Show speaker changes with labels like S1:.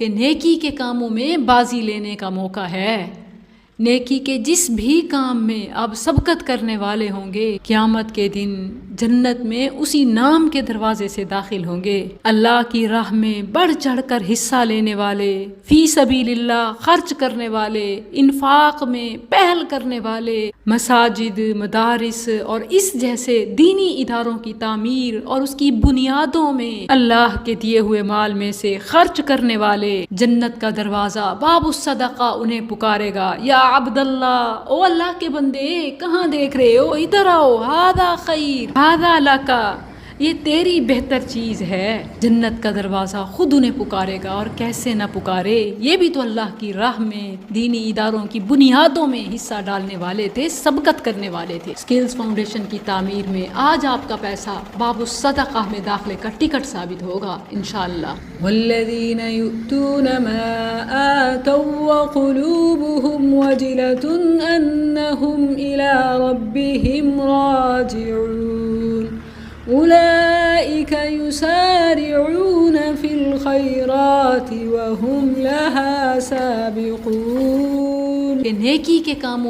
S1: کہ نیکی کے کاموں میں بازی لینے کا موقع ہے۔ نیکی کے جس بھی کام میں آپ سبقت کرنے والے ہوں گے، قیامت کے دن جنت میں اسی نام کے دروازے سے داخل ہوں گے۔ اللہ کی راہ میں بڑھ چڑھ کر حصہ لینے والے، فی سبیل اللہ خرچ کرنے والے، انفاق میں پہل کرنے والے، مساجد، مدارس اور اس جیسے دینی اداروں کی تعمیر اور اس کی بنیادوں میں اللہ کے دیے ہوئے مال میں سے خرچ کرنے والے، جنت کا دروازہ باب الصدقہ انہیں پکارے گا، یا عبداللہ، او اللہ کے بندے کہاں دیکھ رہے ہو، ادھر آؤ، ہذا خیر ہذا لکا، یہ تیری بہتر چیز ہے۔ جنت کا دروازہ خود انہیں پکارے گا، اور کیسے نہ پکارے، یہ بھی تو اللہ کی راہ میں دینی اداروں کی بنیادوں میں حصہ ڈالنے والے تھے، سبقت کرنے والے تھے۔ سکلز فاؤنڈیشن کی تعمیر میں آج آپ کا پیسہ باب الصدقہ میں داخلے کا ٹکٹ ثابت ہوگا انشاءاللہ۔ والذین یؤتون ما آتوا وقلوبهم وجلة انہم الی ربہم راجعون اولئک یسارعون فی الخیرات وهم لها سابقون۔ کہ نیکی کے کاموں میں